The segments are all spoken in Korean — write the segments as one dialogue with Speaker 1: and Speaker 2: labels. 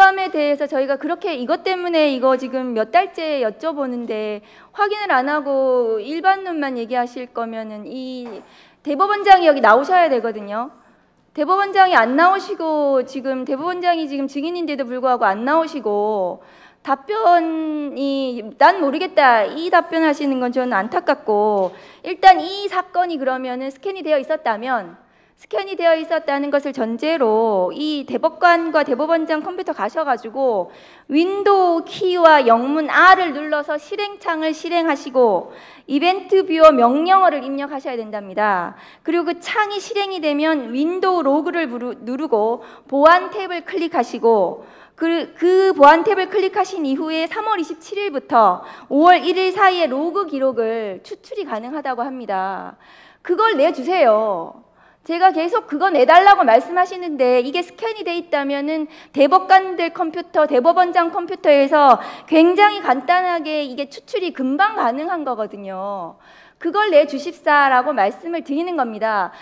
Speaker 1: 대법감에 대해서 저희가 그렇게 이것 때문에 이거 지금 몇 달째 여쭤보는데 확인을 안 하고 일반론만 얘기하실 거면은 이 대법원장이 여기 나오셔야 되거든요. 대법원장이 안 나오시고 지금 대법원장이 지금 증인인데도 불구하고 안 나오시고 답변이 난 모르겠다 이 답변하시는 건 저는 안타깝고, 일단 이 사건이 그러면은 스캔이 되어 있었다는 것을 전제로 이 대법관과 대법원장 컴퓨터 가셔가지고 윈도우 키와 영문 R을 눌러서 실행창을 실행하시고 이벤트 뷰어 명령어를 입력하셔야 된답니다. 그리고 그 창이 실행이 되면 윈도우 로그를 누르고 보안 탭을 클릭하시고 그 보안 탭을 클릭하신 이후에 3월 27일부터 5월 1일 사이에 로그 기록을 추출이 가능하다고 합니다. 그걸 내주세요. 제가 계속 그거 내달라고 말씀하시는데 이게 스캔이 돼 있다면은 대법관들 컴퓨터, 대법원장 컴퓨터에서 굉장히 간단하게 이게 추출이 금방 가능한 거거든요. 그걸 내주십사라고 말씀을 드리는 겁니다.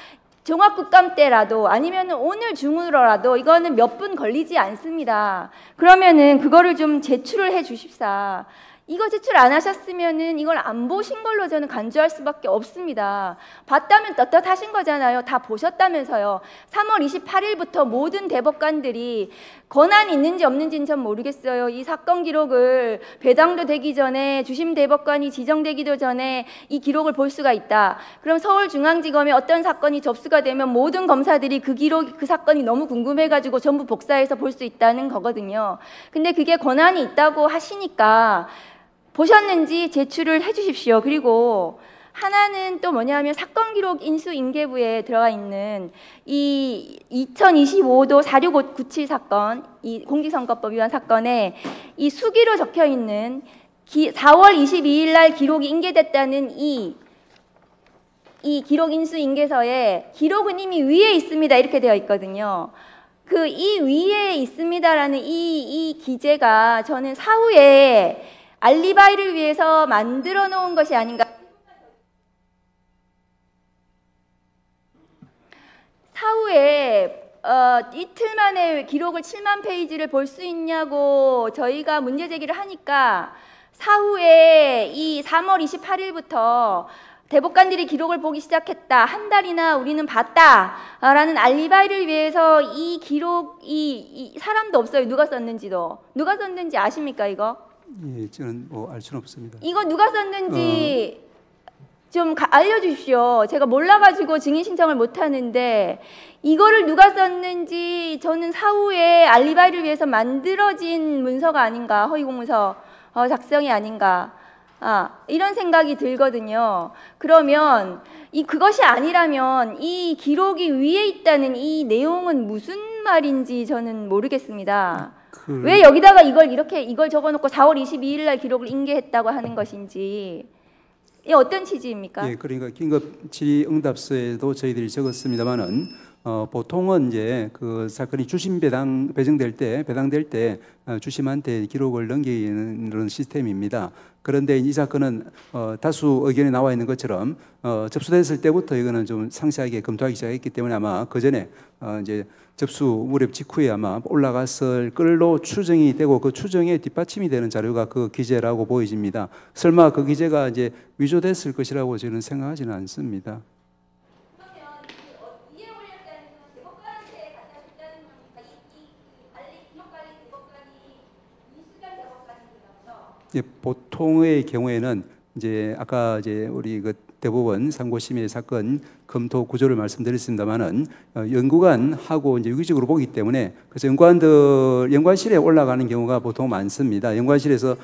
Speaker 1: 종합국감 때라도 아니면 오늘 중으로라도 이거는 몇 분 걸리지 않습니다. 그러면은 그거를 좀 제출을 해 주십사. 이거 제출 안 하셨으면은 이걸 안 보신 걸로 저는 간주할 수밖에 없습니다. 봤다면 떳떳하신 거잖아요. 다 보셨다면서요. 3월 28일부터 모든 대법관들이 권한이 있는지 없는지는 전 모르겠어요. 이 사건 기록을 배당도 되기 전에 주심 대법관이 지정되기도 전에 이 기록을 볼 수가 있다. 그럼 서울중앙지검에 어떤 사건이 접수가 되면 모든 검사들이 그 사건이 너무 궁금해가지고 전부 복사해서 볼 수 있다는 거거든요. 근데 그게 권한이 있다고 하시니까 보셨는지 제출을 해 주십시오. 그리고 하나는 또 뭐냐면 사건 기록 인수인계부에 들어가 있는 이 2025도 46597 사건, 이 공직선거법 위반 사건에 이 수기로 적혀 있는 4월 22일 날 기록이 인계됐다는 이 기록 인수인계서에 기록은 이미 위에 있습니다. 이렇게 되어 있거든요. 그 이 위에 있습니다라는 이 기재가 저는 사후에 알리바이를 위해서 만들어 놓은 것이 아닌가. 사후에 이틀 만에 기록을 7만 페이지를 볼 수 있냐고 저희가 문제 제기를 하니까 사후에 이 3월 28일부터 대법관들이 기록을 보기 시작했다. 한 달이나 우리는 봤다라는 알리바이를 위해서 이 기록, 이 사람도 없어요. 누가 썼는지도. 누가 썼는지 아십니까 이거?
Speaker 2: 예, 저는 알 수는 없습니다.
Speaker 1: 이거 누가 썼는지 좀 알려주십시오. 제가 몰라가지고 증인 신청을 못하는데 이거를 누가 썼는지 저는 사후에 알리바이를 위해서 만들어진 문서가 아닌가, 허위공문서 작성이 아닌가, 이런 생각이 들거든요. 그러면 그것이 아니라면 이 기록이 위에 있다는 이 내용은 무슨 말인지 저는 모르겠습니다. 왜 여기다가 이걸 적어놓고 4월 22일 날 기록을 인계했다고 하는 것인지. 이 어떤 취지입니까?
Speaker 2: 예, 그러니까 긴급 질의응답서에도 저희들이 적었습니다만은 보통은 이제 그 사건이 주심 배정될 때 배당될 때 주심한테 기록을 넘기는 그런 시스템입니다. 그런데 이 사건은 다수 의견이 나와 있는 것처럼 접수됐을 때부터 이거는 좀 상세하게 검토하기 시작했기 때문에 아마 그 전에 이제 접수 무렵 직후에 아마 올라갔을 걸로 추정이 되고 그 추정에 뒷받침이 되는 자료가 그 기재라고 보여집니다. 설마 그 기재가 이제 위조됐을 것이라고 저는 생각하지는 않습니다. 예, 보통의 경우에는 이제 아까 이제 우리 그 대법원 상고심의 사건 검토 구조를 말씀드렸습니다만은 연구관하고 이제 유기적으로 보기 때문에 그래서 연구관실에 올라가는 경우가 보통 많습니다. 연구관실에서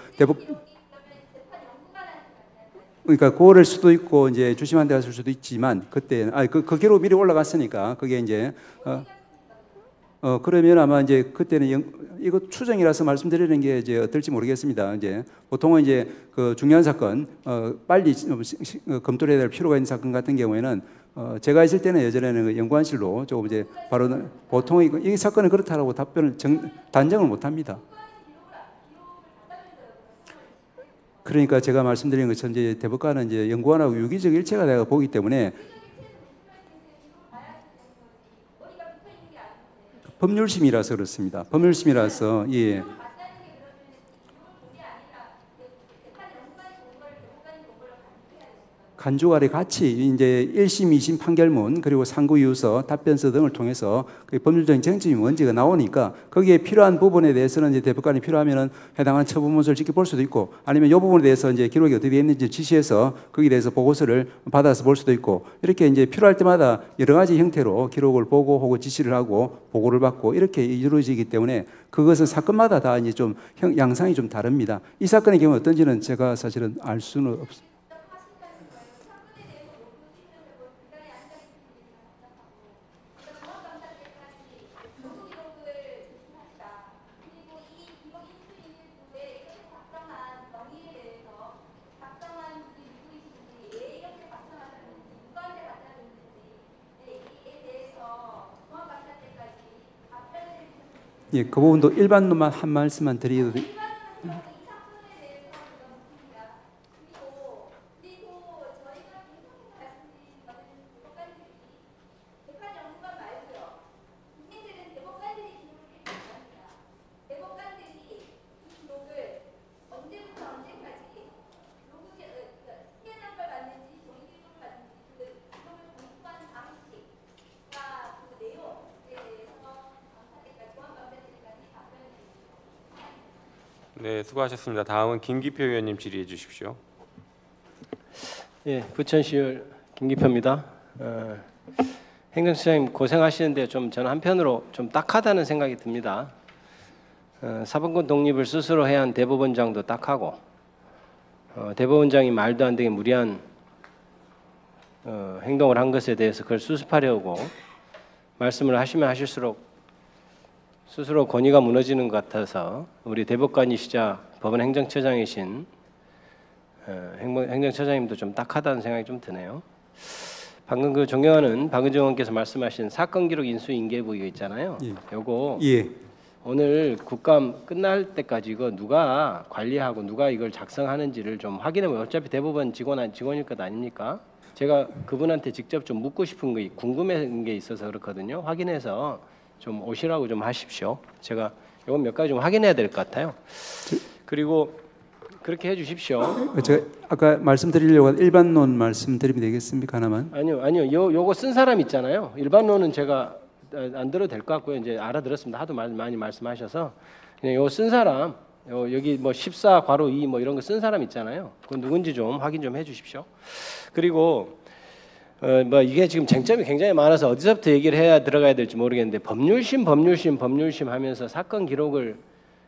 Speaker 2: 그러니까 그럴 수도 있고 이제 주심한테 갔을 수도 있지만 그때 그 기록 미리 올라갔으니까 그게 이제 그러면 아마 이제 그때는 이거 추정이라서 말씀드리는 게 이제 어떨지 모르겠습니다. 이제 보통은 이제 그 중요한 사건 빨리 검토를 해야 될 필요가 있는 사건 같은 경우에는 제가 있을 때는 예전에는 연구관실로 조금 이제 바로 보통 이 사건은 그렇다라고 단정을 못 합니다. 그러니까 제가 말씀드린 것처럼 이제 대법관은 이제 연구관하고 유기적 일체가 내가 보기 때문에 법률심이라서 그렇습니다. 법률심이라서 예. 간주간에 같이 이제 1심, 2심 판결문 그리고 상고이유서, 답변서 등을 통해서 그 법률적인 쟁점이 뭔지가 나오니까 거기에 필요한 부분에 대해서는 이제 대법관이 필요하면은 해당하는 처분문서를 지켜볼 수도 있고 아니면 이 부분에 대해서 이제 기록이 어떻게 되어 있는지 지시해서 거기에 대해서 보고서를 받아서 볼 수도 있고 이렇게 이제 필요할 때마다 여러 가지 형태로 기록을 보고 혹은 지시를 하고 보고를 받고 이렇게 이루어지기 때문에 그것은 사건마다 다 이제 좀 양상이 좀 다릅니다. 이 사건의 경우 어떤지는 제가 사실은 알 수는 없습니다. 예, 그 부분도 일반론만 한 말씀만 드리도
Speaker 3: 네, 수고하셨습니다. 다음은 김기표 의원님 질의해 주십시오.
Speaker 4: 예, 부천시의원 김기표입니다. 행정처장님 고생하시는데 좀 저는 한편으로 좀 딱하다는 생각이 듭니다. 사법권 독립을 스스로 해야 한 대법원장도 딱하고 대법원장이 말도 안 되게 무리한 행동을 한 것에 대해서 그걸 수습하려고 말씀을 하시면 하실수록 스스로 권위가 무너지는 것 같아서 우리 대법관이시자 법원 행정처장이신 행정처장님도 좀 딱하다는 생각이 좀 드네요. 방금 그 존경하는 박은정 의원께서 말씀하신 사건 기록 인수 인계부 이거 있잖아요.
Speaker 2: 예.
Speaker 4: 요거
Speaker 2: 예.
Speaker 4: 오늘 국감 끝날 때까지 이거 누가 관리하고 누가 이걸 작성하는지를 좀 확인해보면 어차피 대법원 직원일 것 아닙니까? 제가 그분한테 직접 좀 묻고 싶은 게 궁금한 게 있어서 그렇거든요. 확인해서 좀 오시라고 좀 하십시오. 제가 이건 몇 가지 좀 확인해야 될 것 같아요. 그리고 그렇게 해주십시오.
Speaker 2: 제가 아까 말씀드리려고 한 일반론 말씀드리면 되겠습니까 하나만?
Speaker 4: 아니요. 요거 쓴 사람 있잖아요. 일반론은 제가 안 들어도 될 것 같고요. 이제 알아들었습니다. 하도 많이 말씀하셔서 그냥 요거 쓴 사람 여기 뭐 14 괄호 2 뭐 이런 거 쓴 사람 있잖아요. 그건 누군지 좀 확인 좀 해주십시오. 그리고 뭐 이게 지금 쟁점이 굉장히 많아서 어디서부터 얘기를 해야 들어가야 될지 모르겠는데 법률심 하면서 사건 기록을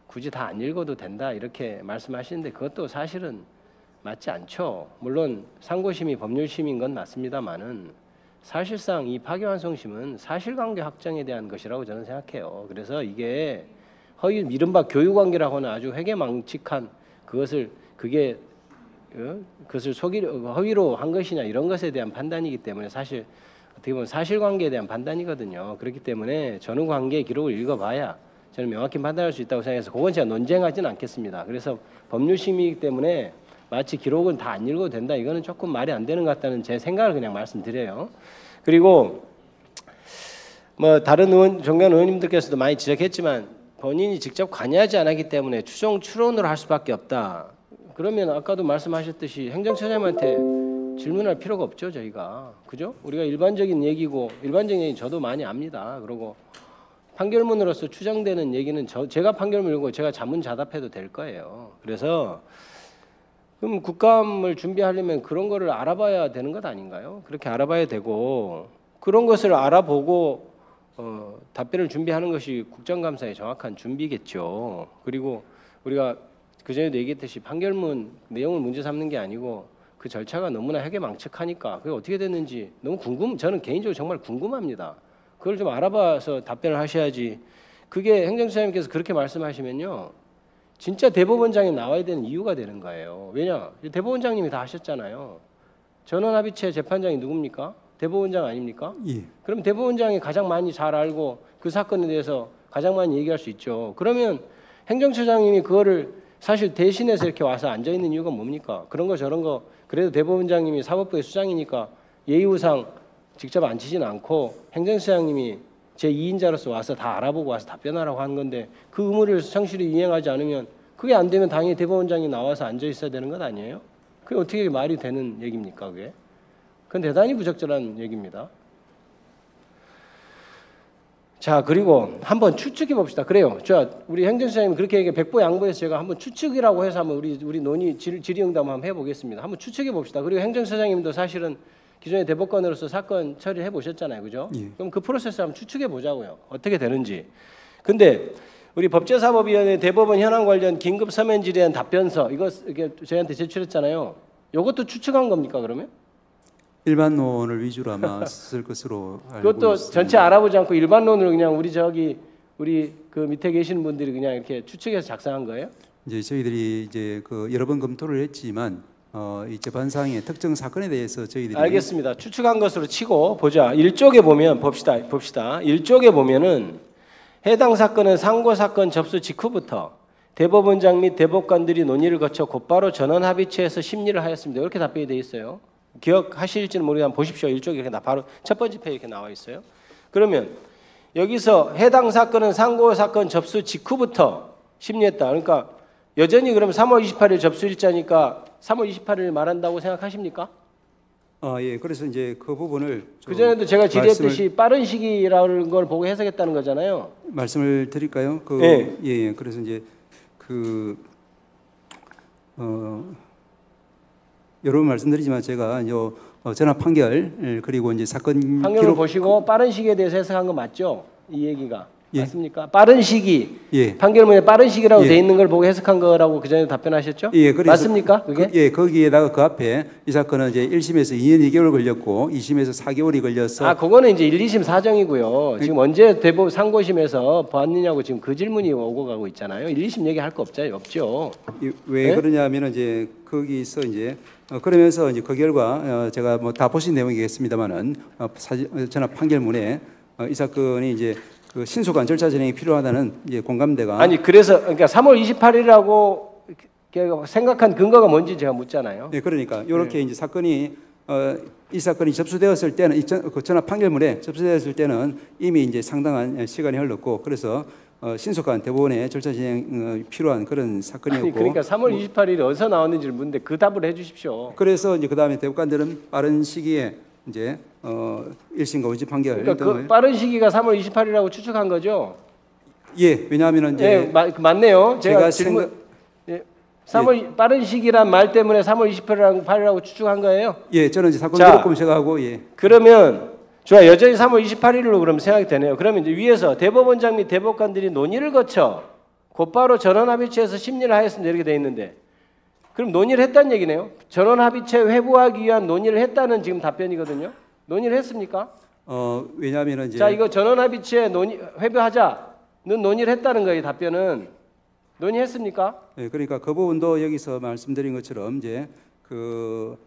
Speaker 4: 굳이 다 안 읽어도 된다 이렇게 말씀하시는데 그것도 사실은 맞지 않죠. 물론 상고심이 법률심인 건 맞습니다만은 사실상 이 파기환송심은 사실관계 확정에 대한 것이라고 저는 생각해요. 그래서 이게 이른바 교유관계라고는 아주 회계망측한 그것을 허위로 한 것이냐 이런 것에 대한 판단이기 때문에 사실 어떻게 보면 사실관계에 대한 판단이거든요. 그렇기 때문에 전후관계 기록을 읽어봐야 저는 명확히 판단할 수 있다고 생각해서 그건 제가 논쟁하지는 않겠습니다. 그래서 법률심이기 때문에 마치 기록은 다 안 읽어도 된다 이거는 조금 말이 안 되는 것 같다는 제 생각을 그냥 말씀드려요. 그리고 뭐 다른 존경하는 의원님들께서도 많이 지적했지만 본인이 직접 관여하지 않았기 때문에 추론으로 할 수밖에 없다. 그러면 아까도 말씀하셨듯이 행정처장님한테 질문할 필요가 없죠, 저희가. 그죠? 우리가 일반적인 얘기고 일반적인 얘기 저도 많이 압니다. 그리고 판결문으로서 추정되는 얘기는 제가 판결문 읽고 제가 자문자답해도 될 거예요. 그래서 그럼 국감을 준비하려면 그런 거를 알아봐야 되는 것 아닌가요? 그렇게 알아봐야 되고 그런 것을 알아보고 답변을 준비하는 것이 국정감사의 정확한 준비겠죠. 그리고 우리가 그전에도 얘기했듯이 판결문 내용을 문제 삼는 게 아니고 그 절차가 너무나 회계망측하니까 그게 어떻게 됐는지 너무 저는 개인적으로 정말 궁금합니다. 그걸 좀 알아봐서 답변을 하셔야지. 그게 행정처장님께서 그렇게 말씀하시면요. 진짜 대법원장이 나와야 되는 이유가 되는 거예요. 왜냐? 대법원장님이 다 하셨잖아요. 전원합의체 재판장이 누굽니까? 대법원장 아닙니까?
Speaker 2: 예.
Speaker 4: 그럼 대법원장이 가장 많이 잘 알고 그 사건에 대해서 가장 많이 얘기할 수 있죠. 그러면 행정처장님이 그거를 사실 대신해서 이렇게 와서 앉아 있는 이유가 뭡니까? 그런 거 저런 거 그래도 대법원장님이 사법부의 수장이니까 예의우상 직접 앉히진 않고 행정처장님이 제 2인자로서 와서 다 알아보고 와서 답변하라고 하는 건데 그 의무를 성실히 이행하지 않으면 그게 안 되면 당연히 대법원장이 나와서 앉아 있어야 되는 것 아니에요? 그게 어떻게 말이 되는 얘기입니까? 그게? 그건 대단히 부적절한 얘기입니다. 자, 그리고 한번 추측해 봅시다. 그래요. 자, 우리 행정처장님 그렇게 얘기해 백보양보해서 제가 한번 추측이라고 해서 한번 우리 논의 질의응답 한번 해보겠습니다. 한번 추측해 봅시다. 그리고 행정처장님도 사실은 기존의 대법관으로서 사건 처리를 해보셨잖아요, 그죠?
Speaker 2: 예.
Speaker 4: 그럼 그 프로세스 한번 추측해 보자고요. 어떻게 되는지. 근데 우리 법제사법위원회 대법원 현황 관련 긴급 서면 질의에 대한 답변서 이게 저희한테 제출했잖아요. 이것도 추측한 겁니까 그러면?
Speaker 2: 일반론을 위주로 아마 쓸 것으로 알고
Speaker 4: 그것도
Speaker 2: 있습니다.
Speaker 4: 전체 알아보지 않고 일반론으로 그냥 우리 그 밑에 계시는 분들이 그냥 이렇게 추측해서 작성한 거예요?
Speaker 2: 이제 저희들이 이제 그 여러 번 검토를 했지만 이 재판상의 특정 사건에 대해서 저희들이
Speaker 4: 알겠습니다. 추측한 것으로 치고 보자. 1쪽에 보면 봅시다. 1쪽에 보면은 해당 사건은 상고 사건 접수 직후부터 대법원장 및 대법관들이 논의를 거쳐 곧바로 전원 합의체에서 심리를 하였습니다. 이렇게 답변이 되어 있어요. 기억하실지는 모르겠지만 보십시오. 1쪽에 이렇게 바로 첫 번째 페이지에 이렇게 나와 있어요. 그러면 여기서 해당 사건은 상고 사건 접수 직후부터 심리했다. 그러니까 여전히 그러면 3월 28일 접수일자니까 3월 28일 말한다고 생각하십니까?
Speaker 2: 예. 그래서 이제 그 부분을
Speaker 4: 그 전에도 제가 질의했듯이 빠른 시기라는 걸 보고 해석했다는 거잖아요.
Speaker 2: 말씀을 드릴까요?
Speaker 4: 예.
Speaker 2: 예. 그래서 이제 여러 번 말씀드리지만 제가 요 전압 판결 그리고 이제 사건
Speaker 4: 판결을
Speaker 2: 기록
Speaker 4: 보시고 빠른 시기에 대해서 해석한 거 맞죠? 이 얘기가
Speaker 2: 예.
Speaker 4: 맞습니까? 빠른 시기
Speaker 2: 예.
Speaker 4: 판결문에 빠른 시기라고
Speaker 2: 예.
Speaker 4: 돼 있는 걸 보고 해석한 거라고 그 전에 답변하셨죠?
Speaker 2: 예, 그래서
Speaker 4: 맞습니까? 그게?
Speaker 2: 예, 거기에다가 그 앞에 이 사건은 이제 1심에서 2년 2개월 걸렸고 2심에서 4개월이 걸려서
Speaker 4: 그거는 이제 1, 2심 사정이고요. 지금 언제 대법 상고심에서 봤느냐고 지금 그 질문이 오고 가고 있잖아요. 1, 2심 얘기할 거 없죠.
Speaker 2: 왜
Speaker 4: 네?
Speaker 2: 그러냐면은 이제 거기서 이제 그러면서 이제 그 결과 제가 뭐 다 보신 내용이겠습니다만은 전압 판결문에 이 사건이 이제 그 신속한 절차 진행이 필요하다는 이제 공감대가
Speaker 4: 아니 그래서 그러니까 3월 28일이라고 생각한 근거가 뭔지 제가 묻잖아요.
Speaker 2: 네, 그러니까 이렇게 이제 사건이 이 사건이 접수되었을 때는 그 전압 판결문에 접수되었을 때는 이미 이제 상당한 시간이 흘렀고 그래서 신속한 대법원의 절차 진행 필요한 그런 사건이었고.
Speaker 4: 아니, 그러니까 3월 28일이 어디서 나왔는지를 묻는데 그 답을 해주십시오.
Speaker 2: 그래서 이제 그 다음에 대법관들은 빠른 시기에 이제 1심과 2심 판결
Speaker 4: 그러니까 그 빠른 시기가 3월 28일이라고 추측한 거죠?
Speaker 2: 예, 왜냐하면은 이제
Speaker 4: 맞네요. 제가
Speaker 2: 생각
Speaker 4: 3월 빠른 시기란 말 때문에 3월 28일이라고 추측한 거예요?
Speaker 2: 예, 저는 이제 사건 기록 검색하고 예.
Speaker 4: 그러면 좋아 여전히 3월 28일로 그럼 생각이 되네요. 그러면 이제 위에서 대법원장 및 대법관들이 논의를 거쳐 곧바로 전원합의체에서 심리를 하였습니다 이렇게 돼 있는데 그럼 논의를 했다는 얘기네요. 전원합의체 회부하기 위한 논의를 했다는 지금 답변이거든요. 논의를 했습니까?
Speaker 2: 왜냐하면은 이제
Speaker 4: 자 이거 전원합의체 회부하자는 논의를 했다는 거예요. 답변은 논의했습니까?
Speaker 2: 예, 그러니까 그 부분도 여기서 말씀드린 것처럼 이제 그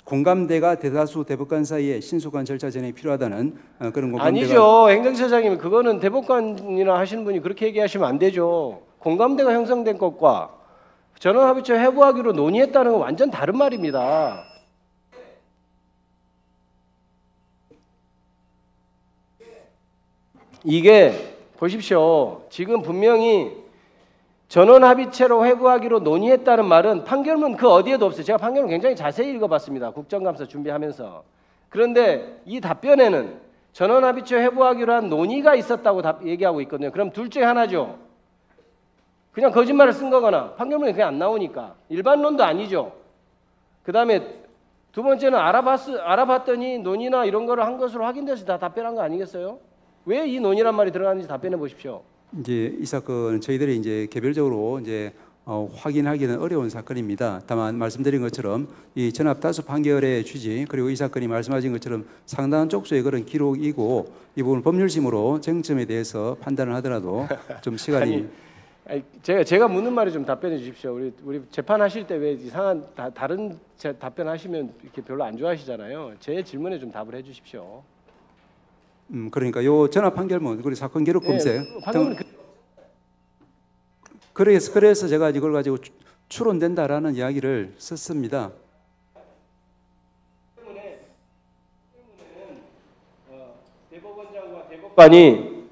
Speaker 2: 공감대가 대다수 대법관 사이에 신속한 절차 진행이 필요하다는 그런 공감대가
Speaker 4: 아니죠. 행정처장님 그거는 대법관이나 하시는 분이 그렇게 얘기하시면 안 되죠. 공감대가 형성된 것과 전원합의체 회부하기로 논의했다는 건 완전 다른 말입니다. 이게 보십시오. 지금 분명히 전원합의체로 회부하기로 논의했다는 말은 판결문 그 어디에도 없어요. 제가 판결문 굉장히 자세히 읽어봤습니다. 국정감사 준비하면서. 그런데 이 답변에는 전원합의체 회부하기로 한 논의가 있었다고 얘기하고 있거든요. 그럼 둘 중에 하나죠. 그냥 거짓말을 쓴 거거나 판결문이 그냥 안 나오니까 일반론도 아니죠. 그 다음에 두 번째는 알아봤더니 논의나 이런 거를 한 것으로 확인돼서 다 답변한 거 아니겠어요? 왜 이 논의란 말이 들어가는지 답변해 보십시오.
Speaker 2: 이제 이 사건 저희들이 이제 개별적으로 이제 확인하기는 어려운 사건입니다. 다만 말씀드린 것처럼 이 전압 다수 판결의 취지 그리고 이 사건이 말씀하신 것처럼 상당한 쪽수의 그런 기록이고 이 부분 법률심으로 쟁점에 대해서 판단을 하더라도 좀 시간이
Speaker 4: 아니, 제가 묻는 말에 좀 답변해 주십시오. 우리 재판하실 때 왜 이상한 다른 답변하시면 이렇게 별로 안 좋아하시잖아요. 제 질문에 좀 답을 해주십시오.
Speaker 2: 그러니까 요 전압 판결문 그리고 사건 기록 검색
Speaker 4: 판결문
Speaker 2: 그래서 제가 이걸 가지고 추론된다라는 이야기를 썼습니다.
Speaker 4: 아니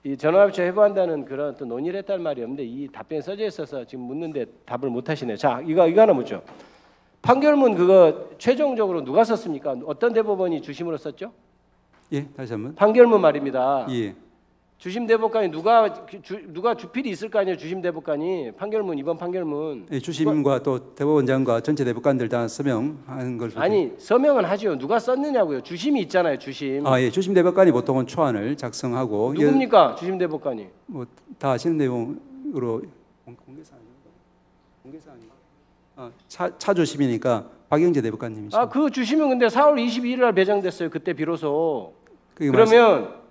Speaker 4: 이 전원합의체 회부한다는 그런 어떤 논의를 했단 말이 없는데 이 답변이 써져 있어서 지금 묻는데 답을 못 하시네요. 자, 이거 하나 묻죠. 판결문 그거 최종적으로 누가 썼습니까? 어떤 대법원이 주심으로 썼죠?
Speaker 2: 예, 다시 한번.
Speaker 4: 판결문 말입니다.
Speaker 2: 예.
Speaker 4: 주심 대법관이 누가 주필이 있을 거 아니에요? 주심 대법관이 판결문 이번 판결문.
Speaker 2: 예, 주심과 또 대법원장과 전체 대법관들 다 서명하는 걸.
Speaker 4: 아니 서명은 하죠. 누가 썼느냐고요. 주심이 있잖아요. 주심.
Speaker 2: 아, 예, 주심 대법관이 보통은 초안을 작성하고.
Speaker 4: 누굽니까? 주심 대법관이.
Speaker 2: 뭐 다 아시는 내용으로 공개사항인가? 차주심이니까 박영재 대법관님이시죠.
Speaker 4: 아, 그 주심은 근데 4월 22일 날 배정됐어요. 그때 비로소.
Speaker 2: 그게
Speaker 4: 그러면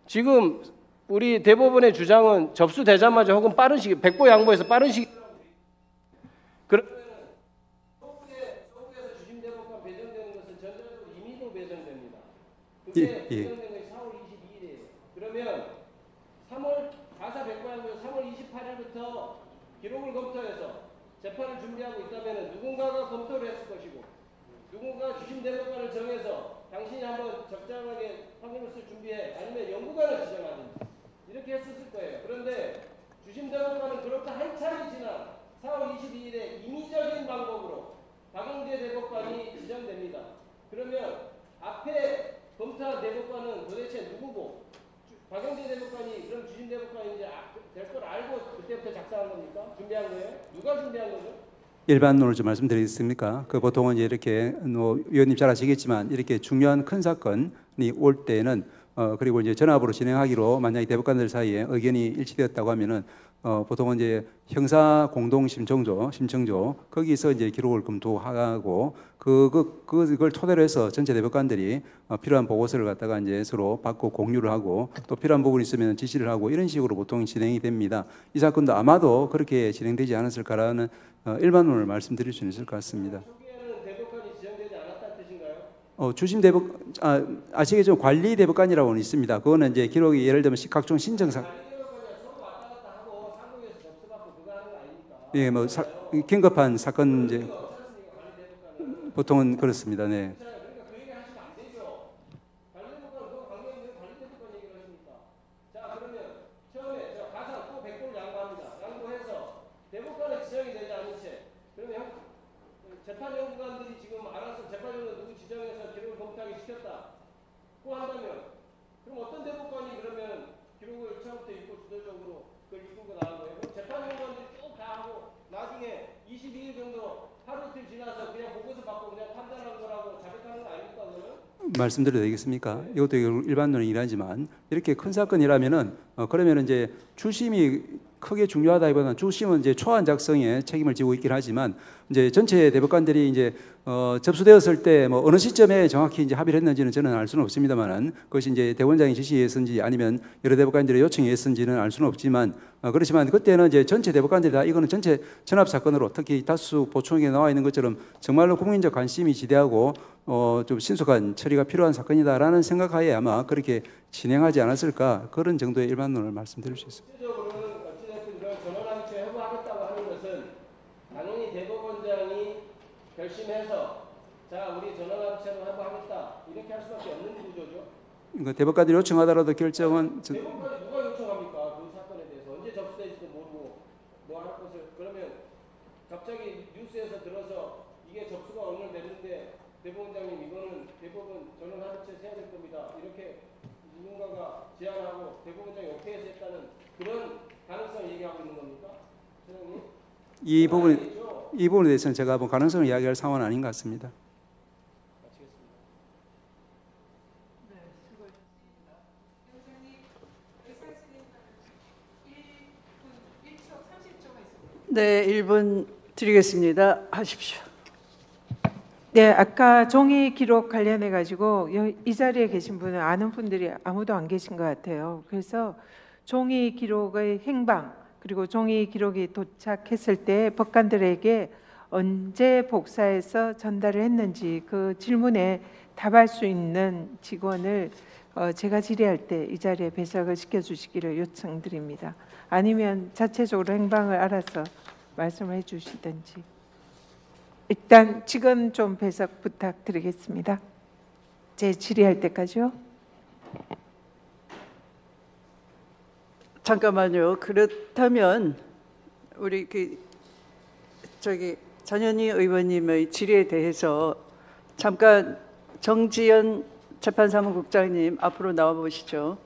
Speaker 4: 지금 우리 대법원의 주장은 접수되자마자 혹은 빠른 시기, 백보 양보해서 빠른 시기. 그러면 서울에서 주심 대법관 배정되는 것은 전자적으로 임의로 배정됩니다. 그게 배정된 것이 4월 22일이에요. 그러면 3월 가사 백보 양보에서 3월 28일부터 기록을 검토해서 재판을 준비하고 있다면 누군가가 검토를 했을 것이고 누군가 주심 대법관을 정해서 당신이 한번 적절하게 판결을 쓸 준비해 아니면 연구관을 지정하든지 이렇게 했었을 거예요. 그런데 주심 대법관은 그렇게 한참이 지난 4월 22일에 임의적인 방법으로 박영재 대법관이 지정됩니다. 그러면 앞에 검토한 대법관은 도대체 누구고 박영재 대법관이 그럼 주심 대법관이 이제 될 걸 알고 그때부터 작성한 겁니까? 준비한 거예요? 누가 준비한 거죠?
Speaker 2: 일반론을 좀 말씀드리겠습니까? 그 보통은 이제 이렇게 위원님 잘 아시겠지만 이렇게 중요한 큰 사건이 올 때는 그리고 이제 전압으로 진행하기로 만약에 대법관들 사이에 의견이 일치되었다고 하면은 보통은 이제 형사 공동 심청조 거기서 이제 기록을 검토하고 그걸 토대로 해서 전체 대법관들이 필요한 보고서를 갖다가 이제 서로 받고 공유를 하고 또 필요한 부분이 있으면 지시를 하고 이런 식으로 보통 진행이 됩니다. 이 사건도 아마도 그렇게 진행되지 않았을까라는 일반론을 말씀드릴 수 있을 것 같습니다.
Speaker 4: 초기에는 대법관이 지정되지 않았다는 뜻인가요?
Speaker 2: 주심 아시겠지만 관리 대법관이라고는 있습니다. 그거는 이제 기록이 예를 들면 각종 신청사. 예, 뭐 긴급한 사건 이제 보통은 그렇습니다. 네.
Speaker 4: 재판연구관들이 지금 알아서 재판연구관 누구 지정해서 기록을 검토하게 시켰다고 한다면 그럼 어떤 대법관이 그러면 기록을 처음부터 읽고 주도적으로 그걸 읽고 나간 거예요? 그럼 재판연구관들이 쭉 다 하고 나중에 22일 정도 하루 이틀 지나서 그냥 보고서 받고 그냥 판단한 거라고 자백하는 거 아닙니까? 그러면?
Speaker 2: 말씀드려도 되겠습니까? 이것도 일반론이긴 하지만 이렇게 큰 사건이라면은 그러면 이제 주심이 크게 중요하다기보다는 주심은 이제 초안 작성에 책임을 지고 있긴 하지만 이제 전체 대법관들이 이제 접수되었을 때 뭐 어느 시점에 정확히 이제 합의를 했는지는 저는 알 수는 없습니다만은 그것이 이제 대법원장이 지시했는지 아니면 여러 대법관들의 요청이 했는지는 알 수는 없지만 그렇지만 그때는 이제 전체 대법관들이 다 이거는 전체 전합 사건으로 특히 다수 보충에 나와 있는 것처럼 정말로 국민적 관심이 지대하고 좀 신속한 처리가 필요한 사건이다라는 생각하에 아마 그렇게 진행하지 않았을까 그런 정도의 일반론을 말씀드릴 수 있습니다.
Speaker 4: 결심해서 자 우리 전원합의체로 해보하겠다 이렇게 할 수밖에 없는 구조죠.
Speaker 2: 그러니까 대법관들이 요청하더라도 결정은
Speaker 4: 대법관이 누가 요청합니까? 그 사건에 대해서 언제 접수될지도 모르고 뭐 할 것을 그러면 갑자기 뉴스에서 들어서 이게 접수가 오늘 됐는데 대법원장님 이거는 대법원 전원합의체 해야 될 겁니다. 이렇게 누군가가 제안하고 대법원장이 오케이해서 했다는 그런 가능성을 얘기하고 있는 겁니까? 소장님?
Speaker 2: 이 부분에 대해서는 제가 뭐 가능성을 이야기할 상황은 아닌 것 같습니다.
Speaker 5: 네, 1분 드리겠습니다. 하십시오.
Speaker 6: 네, 아까 종이 기록 관련해 가지고 이 자리에 계신 분은 아는 분들이 아무도 안 계신 것 같아요. 그래서 종이 기록의 행방 그리고 종이 기록이 도착했을 때 법관들에게 언제 복사해서 전달을 했는지 그 질문에 답할 수 있는 직원을 제가 질의할 때 이 자리에 배석을 시켜주시기를 요청드립니다. 아니면 자체적으로 행방을 알아서 말씀을 해주시든지. 일단 지금 좀 배석 부탁드리겠습니다. 제 질의할 때까지요.
Speaker 5: 잠깐만요. 그렇다면 우리 전현희 의원님의 질의에 대해서 잠깐 정지연 재판사무국장님 앞으로 나와 보시죠.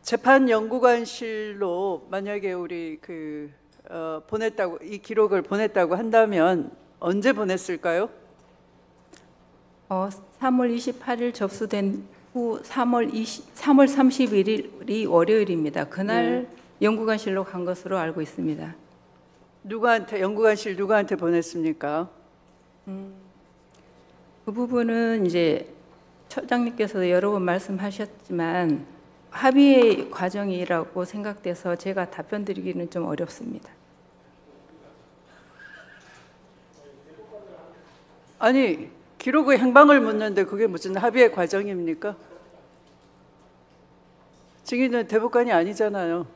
Speaker 5: 재판연구관실로 만약에 우리 보냈다고, 이 기록을 보냈다고 한다면 언제 보냈을까요?
Speaker 7: 3월 28일 접수된 후 3월 31일이 월요일입니다. 그날 연구관실로 간 것으로 알고 있습니다.
Speaker 5: 누구한테, 연구관실 누구한테 보냈습니까?
Speaker 7: 그 부분은 이제 처장님께서 여러 번 말씀하셨지만 합의의 과정이라고 생각돼서 제가 답변 드리기는 좀 어렵습니다.
Speaker 5: 아니, 기록의 행방을 묻는데 그게 무슨 합의의 과정입니까? 증인은 대법관이 아니잖아요.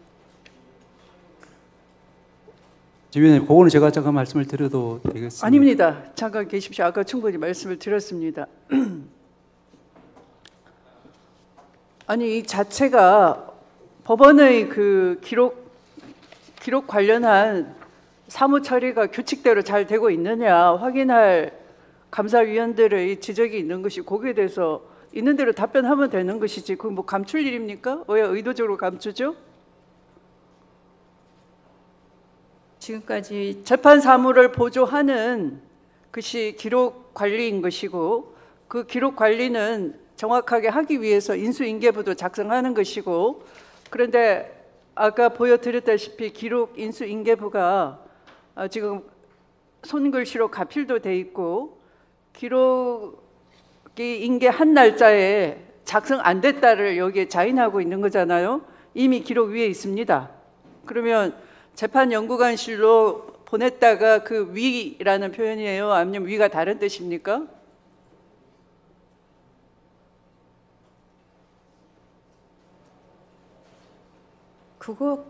Speaker 2: 지휘원님, 그거는 제가 잠깐 말씀을 드려도 되겠습니까?
Speaker 5: 아닙니다. 잠깐 계십시오. 아까 충분히 말씀을 드렸습니다. 아니, 이 자체가 법원의 그 기록 관련한 사무 처리가 규칙대로 잘 되고 있느냐 확인할 감사위원들의 지적이 있는 것이, 거기에 대해서 있는 대로 답변하면 되는 것이지 그건 뭐 감출 일입니까? 왜 의도적으로 감추죠?
Speaker 7: 지금까지
Speaker 5: 재판 사무를 보조하는 것이 기록 관리인 것이고, 그 기록 관리는 정확하게 하기 위해서 인수인계부도 작성하는 것이고, 그런데 아까 보여드렸다시피 기록 인수인계부가 지금 손글씨로 가필도 돼 있고, 기록이 인계한 날짜에 작성 안 됐다를 여기에 자인하고 있는 거잖아요. 이미 기록 위에 있습니다. 그러면 재판연구관실로 보냈다가 그 위라는 표현이에요? 아니면 위가 다른 뜻입니까?
Speaker 7: 그거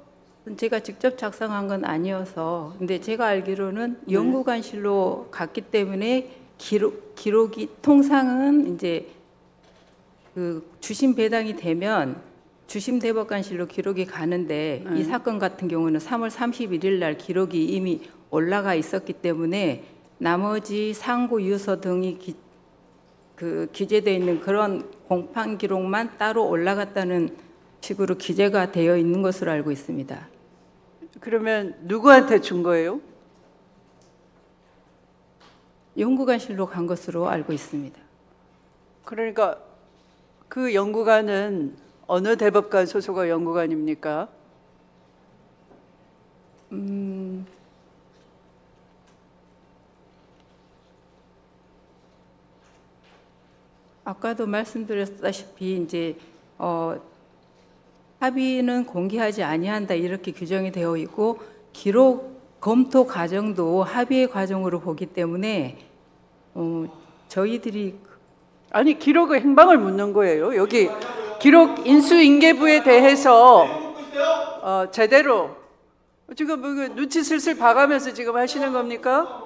Speaker 7: 제가 직접 작성한 건 아니어서, 근데 제가 알기로는 연구관실로 갔기 때문에 기록이 통상은 이제 그 주심 배당이 되면 주심 대법관실로 기록이 가는데 이 사건 같은 경우는 3월 31일 날 기록이 이미 올라가 있었기 때문에 나머지 상고 유서 등이 기재되어 있는 그런 공판 기록만 따로 올라갔다는 식으로 기재가 되어 있는 것으로 알고 있습니다.
Speaker 5: 그러면 누구한테 준 거예요?
Speaker 7: 연구관실로 간 것으로 알고 있습니다.
Speaker 5: 그러니까 그 연구관은 어느 대법관 소속의 연구관입니까?
Speaker 7: 아까도 말씀드렸다시피 이제 합의는 공개하지 아니한다 이렇게 규정이 되어 있고, 기록 검토 과정도 합의의 과정으로 보기 때문에 저희들이
Speaker 5: 아니, 기록의 행방을 묻는 거예요. 여기 기록 인수인계부에 대해서 제대로 지금 뭐 눈치 슬슬 봐가면서 지금 하시는 겁니까?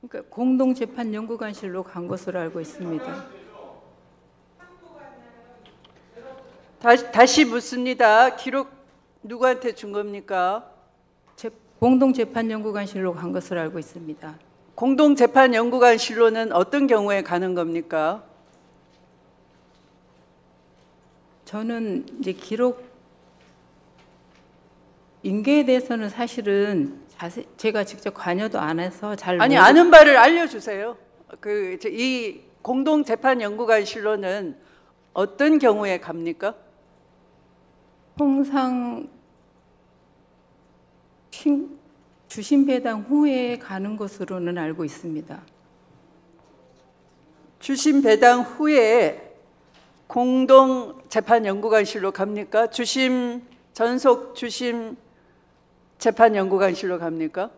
Speaker 7: 그러니까 공동재판연구관실로 간 것으로 알고 있습니다.
Speaker 5: 다시 묻습니다. 기록 누구한테 준 겁니까?
Speaker 7: 공동재판연구관실로 간 것으로 알고 있습니다.
Speaker 5: 공동재판연구관실로는 어떤 경우에 가는 겁니까?
Speaker 7: 저는 이제 기록 인계에 대해서는 사실은 제가 직접 관여도 안 해서 잘
Speaker 5: 아니, 아는 바를 알려주세요. 이 공동재판연구관실로는 어떤 경우에 갑니까?
Speaker 7: 통상 주심 배당 후에 가는 것으로는 알고 있습니다.
Speaker 5: 주심 배당 후에 공동 재판 연구관실로 갑니까? 전속 주심 재판 연구관실로 갑니까?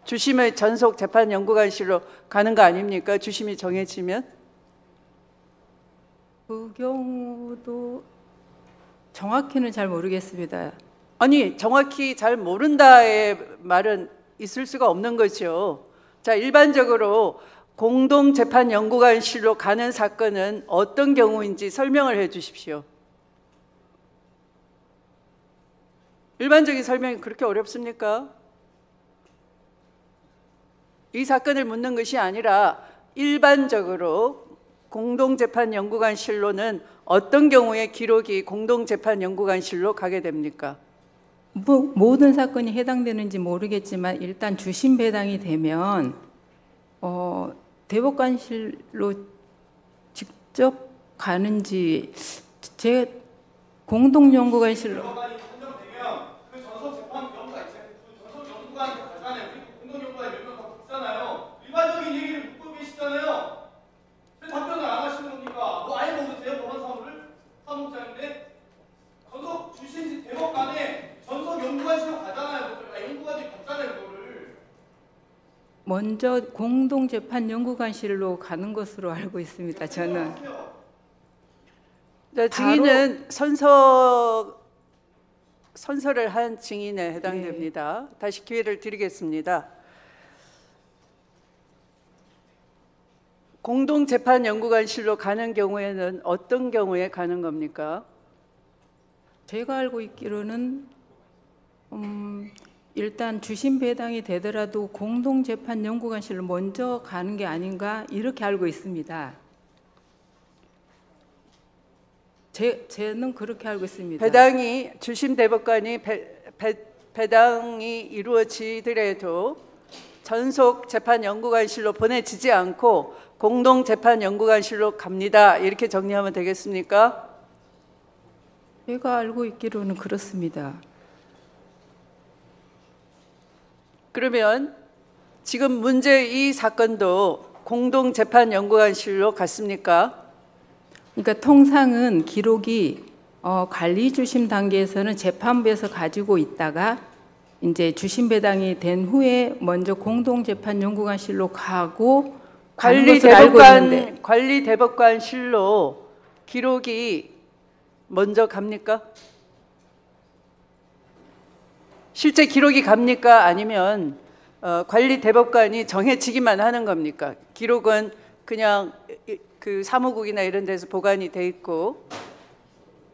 Speaker 5: 주심의 전속 재판 연구관실로 가는 거 아닙니까? 주심이 정해지면?
Speaker 7: 그 경우도 정확히는 잘 모르겠습니다.
Speaker 5: 아니, 정확히 잘 모른다의 말은 있을 수가 없는 거죠. 자, 일반적으로 공동재판연구관실로 가는 사건은 어떤 경우인지 설명을 해 주십시오. 일반적인 설명이 그렇게 어렵습니까? 이 사건을 묻는 것이 아니라 일반적으로 공동재판연구관실로는 어떤 경우에 기록이 공동재판연구관실로 가게 됩니까?
Speaker 7: 모든 사건이 해당되는지 모르겠지만 일단 주심 배당이 되면 대법관실로 직접 가는지 제 공동연구관실로
Speaker 8: 그 전속 재판 전속 연구관한테 가잖아요. 공동연구관에 몇 명 더 붙잖아요. 일반적인 얘기를 묻고 계시잖아요. 왜 답변을 안 하시는 겁니까? 뭐 아예 모르세요? 법원 사무를? 사무장인데 전속 주신 대법관에 전속 연구관실로 가잖아요. 연구관들이 갔잖아요. 그거를.
Speaker 7: 먼저 공동재판연구관실로 가는 것으로 알고 있습니다. 저는.
Speaker 5: 네, 증인은 선서를 한 증인에 해당됩니다. 네. 다시 기회를 드리겠습니다. 공동재판연구관실로 가는 경우에는 어떤 경우에 가는 겁니까?
Speaker 7: 제가 알고 있기로는 일단 주심 배당이 되더라도 공동재판연구관실로 먼저 가는 게 아닌가 이렇게 알고 있습니다. 저는 그렇게 알고 있습니다.
Speaker 5: 배당이 주심 대법관이 배당이 이루어지더라도 전속 재판연구관실로 보내지지 않고 공동재판연구관실로 갑니다. 이렇게 정리하면 되겠습니까?
Speaker 7: 제가 알고 있기로는 그렇습니다.
Speaker 5: 그러면 지금 문제 이 사건도 공동재판연구관실로 갔습니까?
Speaker 7: 그러니까 통상은 기록이 관리 주심 단계에서는 재판부에서 가지고 있다가 이제 주심 배당이 된 후에 먼저 공동재판연구관실로 가고 관리
Speaker 5: 대법관실로 기록이 먼저 갑니까? 실제 기록이 갑니까? 아니면 관리 대법관이 정해지기만 하는 겁니까? 기록은 그냥 그 사무국이나 이런 데서 보관이 돼 있고.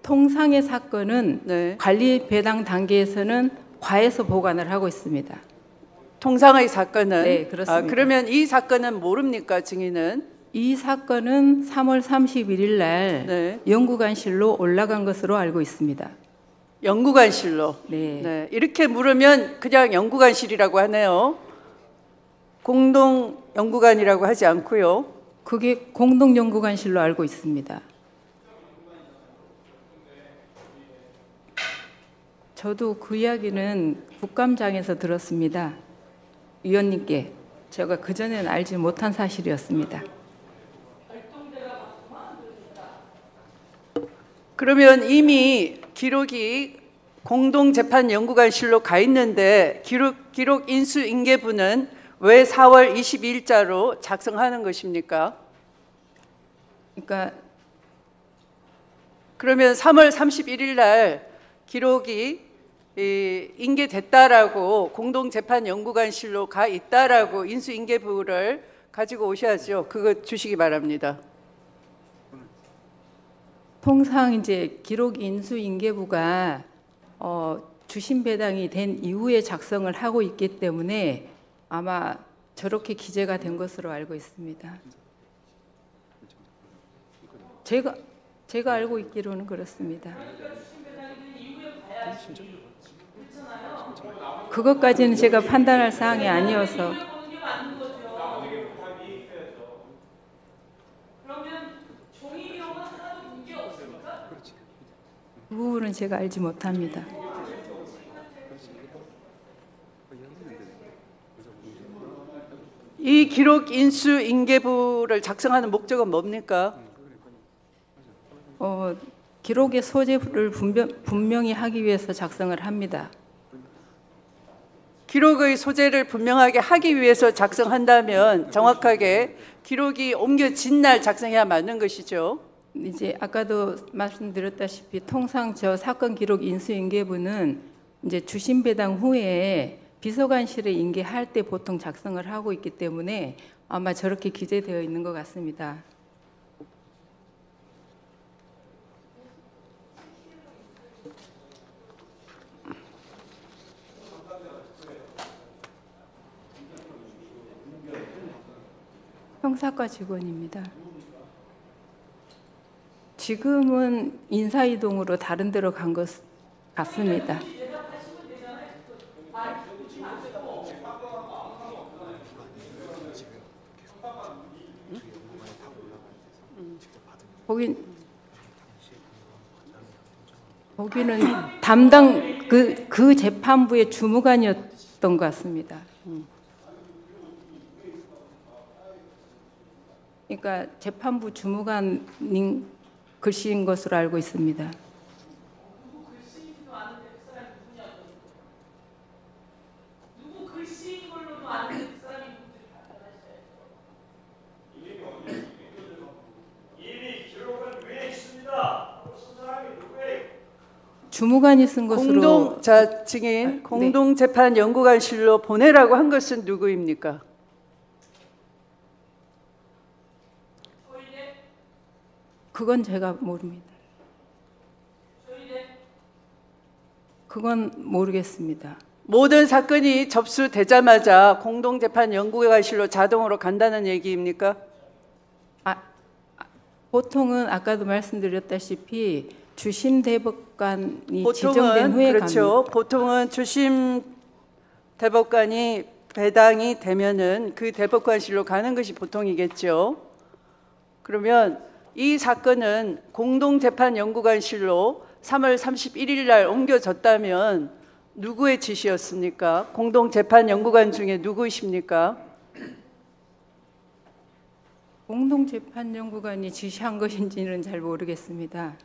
Speaker 7: 통상의 사건은
Speaker 5: 네.
Speaker 7: 관리 배당 단계에서는 과에서 보관을 하고 있습니다.
Speaker 5: 통상의 사건은?
Speaker 7: 네, 그렇습니다.
Speaker 5: 그러면 이 사건은 모릅니까, 증인은?
Speaker 7: 이 사건은 3월 31일 날
Speaker 5: 네.
Speaker 7: 연구관실로 올라간 것으로 알고 있습니다.
Speaker 5: 연구관실로?
Speaker 7: 네.
Speaker 5: 네. 이렇게 물으면 그냥 연구관실이라고 하네요. 공동연구관이라고 하지 않고요.
Speaker 7: 그게 공동연구관실로 알고 있습니다. 저도 그 이야기는 국감장에서 들었습니다. 위원님께 제가 그전에는 알지 못한 사실이었습니다.
Speaker 5: 그러면 이미 기록이 공동재판연구관실로 가 있는데 기록 인수인계부는 왜 4월 22일자로 작성하는 것입니까?
Speaker 7: 그러니까
Speaker 5: 그러면 3월 31일 날 기록이 인계됐다라고 공동재판연구관실로 가 있다라고 인수인계부를 가지고 오셔야죠. 그거 주시기 바랍니다.
Speaker 7: 통상 이제 기록 인수인계부가 주심 배당이 된 이후에 작성을 하고 있기 때문에 아마 저렇게 기재가 된 것으로 알고 있습니다. 제가 알고 있기로는 그렇습니다. 그것까지는 제가 판단할 사항이 아니어서. 그 부분은 제가 알지 못합니다.
Speaker 5: 이 기록 인수 인계부를 작성하는 목적은 뭡니까?
Speaker 7: 기록의 소재를 분명히 하기 위해서 작성을 합니다.
Speaker 5: 기록의 소재를 분명하게 하기 위해서 작성한다면 정확하게 기록이 옮겨진 날 작성해야 맞는 것이죠.
Speaker 7: 이제 아까도 말씀드렸다시피 통상 저 사건 기록 인수인계부는 이제 주심 배당 후에 비서관실에 인계할 때 보통 작성을 하고 있기 때문에 아마 저렇게 기재되어 있는 것 같습니다. 형사과 직원입니다. 지금은 인사이동으로 다른 데로 간 것 같습니다. 거기는 담당 그 재판부의 주무관이었던 것 같습니다. 그러니까 재판부 주무관님 글씨인 것으로 알고 있습니다.
Speaker 8: 누구 글씨인 걸로도 아는 그 사람이 이미 기록은 왜 있습니다. 사람이 누구예요?
Speaker 7: 주무관이 쓴 것으로
Speaker 5: 증인 공동재판연구관실로 보내라고 한 것은 누구입니까?
Speaker 7: 그건 제가 모릅니다. 그건 모르겠습니다.
Speaker 5: 모든 사건이 접수되자마자 공동재판연구관실로 자동으로 간다는 얘기입니까?
Speaker 7: 보통은 아까도 말씀드렸다시피 주심 대법관이
Speaker 5: 보통은,
Speaker 7: 지정된 후에
Speaker 5: 그렇죠.
Speaker 7: 갑니다.
Speaker 5: 보통은 주심 대법관이 배당이 되면은 그 대법관실로 가는 것이 보통이겠죠. 그러면 이 사건은 공동재판연구관실로 3월 31일 날 옮겨졌다면 누구의 지시였습니까? 공동재판연구관 중에 누구이십니까?
Speaker 7: 공동재판연구관이 지시한 것인지는 잘 모르겠습니다.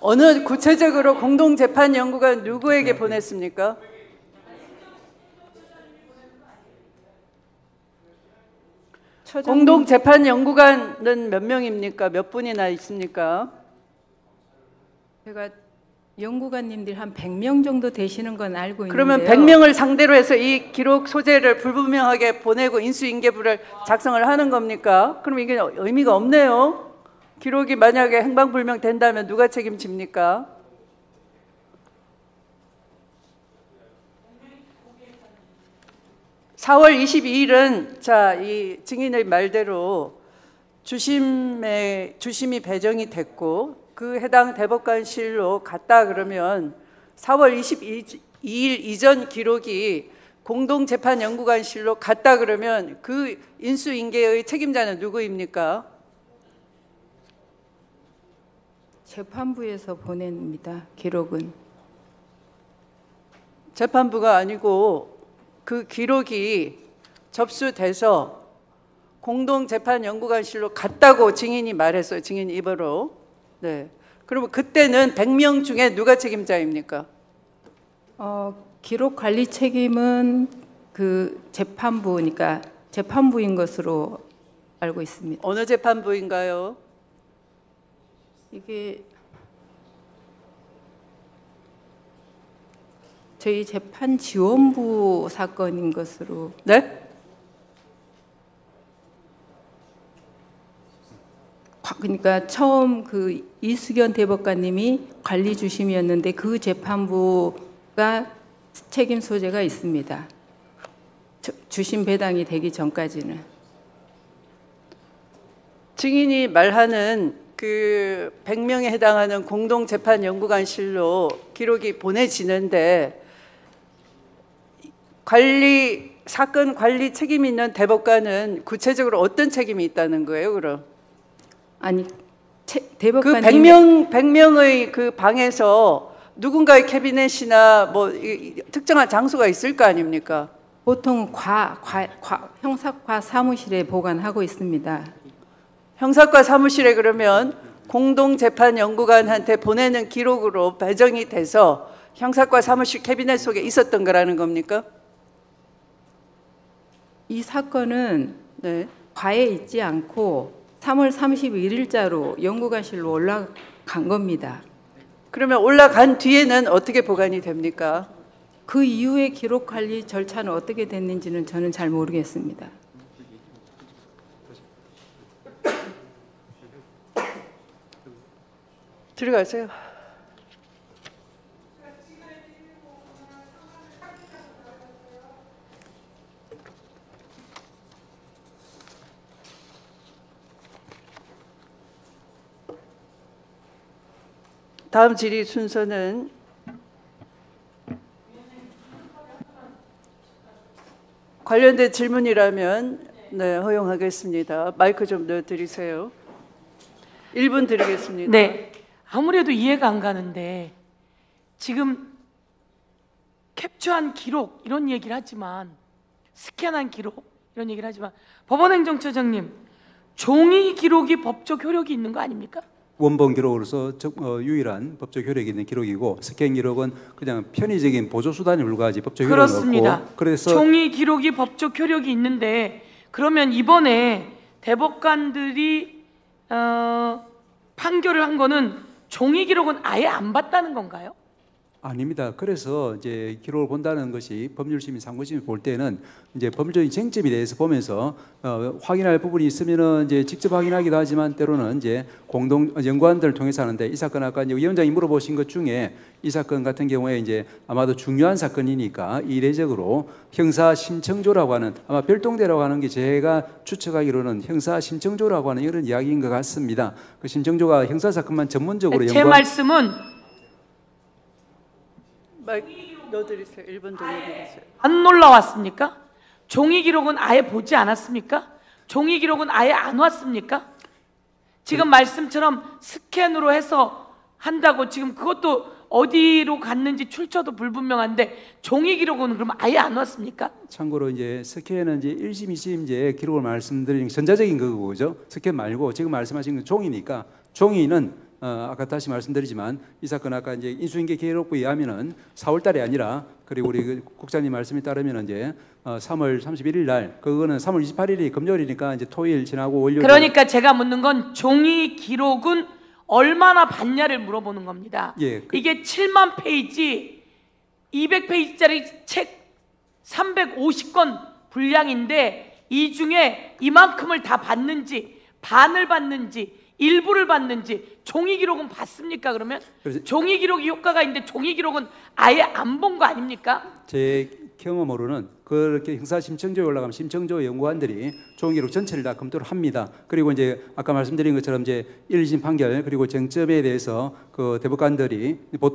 Speaker 5: 어느 구체적으로 공동재판연구관 누구에게 보냈습니까? 공동재판연구관은 몇 명입니까? 몇 분이나 있습니까?
Speaker 7: 제가 연구관님들 한 100명 정도 되시는 건 알고 있는데요.
Speaker 5: 그러면 100명을 상대로 해서 이 기록 소재를 불분명하게 보내고 인수인계부를 작성을 하는 겁니까? 그럼 이게 의미가 없네요. 기록이 만약에 행방불명 된다면 누가 책임집니까? (4월 22일은) 자, 이 증인의 말대로 주심이 배정이 됐고 그 해당 대법관실로 갔다 그러면 4월 22일 이전 기록이 공동재판연구관실로 갔다 그러면 그 인수인계의 책임자는 누구입니까?
Speaker 7: 재판부에서 보냅니다. 기록은.
Speaker 5: 재판부가 아니고 그 기록이 접수돼서 공동재판연구관실로 갔다고 증인이 말했어요. 증인 입으로. 네. 그러면 그때는 100명 중에 누가 책임자입니까?
Speaker 7: 기록 관리 책임은 그 재판부니까 재판부인 것으로 알고 있습니다.
Speaker 5: 어느 재판부인가요?
Speaker 7: 이게 저희 재판지원부 사건인 것으로.
Speaker 5: 네?
Speaker 7: 그러니까 처음 그 이수견 대법관님이 관리 주심이었는데 그 재판부가 책임 소재가 있습니다. 주심 배당이 되기 전까지는.
Speaker 5: 증인이 말하는 그 100명에 해당하는 공동재판연구관실로 기록이 보내지는데 사건 관리 책임이 있는 대법관은 구체적으로 어떤 책임이 있다는 거예요, 그럼?
Speaker 7: 아니,
Speaker 5: 그
Speaker 7: 대법관님
Speaker 5: 100명의 그 방에서 누군가의 캐비넷이나 뭐 특정한 장소가 있을 거 아닙니까?
Speaker 7: 보통 형사과 사무실에 보관하고 있습니다.
Speaker 5: 형사과 사무실에 그러면 공동재판연구관한테 보내는 기록으로 배정이 돼서 형사과 사무실 캐비넷 속에 있었던 거라는 겁니까?
Speaker 7: 이 사건은
Speaker 5: 네.
Speaker 7: 과에 있지 않고 3월 31일자로 연구관실로 올라간 겁니다.
Speaker 5: 그러면 올라간 뒤에는 어떻게 보관이 됩니까?
Speaker 7: 그 이후의 기록 관리 절차는 어떻게 됐는지는 저는 잘 모르겠습니다.
Speaker 5: 들어가세요. 다음 질의 순서는 관련된 질문이라면 네, 허용하겠습니다. 마이크 좀 넣어드리세요. 1분 드리겠습니다.
Speaker 9: 네, 아무래도 이해가 안 가는데 지금 캡처한 기록 이런 얘기를 하지만 스캔한 기록 이런 얘기를 하지만 법원행정처장님, 종이 기록이 법적 효력이 있는 거 아닙니까?
Speaker 2: 원본 기록으로서 유일한 법적 효력이 있는 기록이고 스캔 기록은 그냥 편의적인 보조 수단에 불과하지 법적 효력은
Speaker 9: 그렇습니다.
Speaker 2: 없고 그래서
Speaker 9: 종이 기록이 법적 효력이 있는데 그러면 이번에 대법관들이 판결을 한 거는 종이 기록은 아예 안 봤다는 건가요?
Speaker 2: 아닙니다. 그래서 이제 기록을 본다는 것이 법률심의 상고심이 볼 때는 이제 법률적인 쟁점에 대해서 보면서 확인할 부분이 있으면은 이제 직접 확인하기도 하지만 때로는 이제 공동 연구원들을 통해서 하는데 이 사건 아까 이제 위원장이 물어보신 것 중에 이 사건 같은 경우에 이제 아마도 중요한 사건이니까 이례적으로 형사 심청조라고 하는 아마 별동대라고 하는 게 제가 추측하기로는 형사 심청조라고 하는 이런 이야기인 것 같습니다. 그 심청조가 형사 사건만 전문적으로
Speaker 9: 제 말씀은
Speaker 5: 마이크 넣어드리세요. 1분 더 넣어드리세요.
Speaker 9: 안 놀라왔습니까? 종이 기록은 아예 보지 않았습니까? 종이 기록은 아예 안 왔습니까? 지금 말씀처럼 스캔으로 해서 한다고 지금 그것도 어디로 갔는지 출처도 불분명한데 종이 기록은 그럼 아예 안 왔습니까?
Speaker 2: 참고로 이제 스캔은 이제 1심, 2심 이제 기록을 말씀드리는 전자적인 거고죠. 스캔 말고 지금 말씀하신 건 종이니까 종이는 아까 다시 말씀드리지만 이 사건 아까 이제 인수인계 기록부에 의하면은 4월달이 아니라 그리고 우리 국장님 말씀에 따르면 이제 3월 31일 날 그거는 3월 28일이 금요일이니까 이제 토요일 지나고 월요일.
Speaker 9: 그러니까 제가 묻는 건 종이 기록은 얼마나 봤냐를 물어보는 겁니다.
Speaker 2: 예,
Speaker 9: 이게 7만 페이지 200페이지짜리 책 350권 분량인데 이 중에 이만큼을 다 봤는지 반을 봤는지 일부를 봤는지 종이 기록은 봤습니까? 그러면 종이 기록이 효과가 있는데 종이 기록은 아예 안 본 거 아닙니까?
Speaker 2: 제 경험으로는 그렇게 형사심청조에 올라가면 심청조 연구관들이 종이 기록 전체를 다 검토를 합니다. 그리고 이제 아까 말씀드린 것처럼 이제 1, 2심 판결 그리고 쟁점에 대해서 그 대법관들이 보통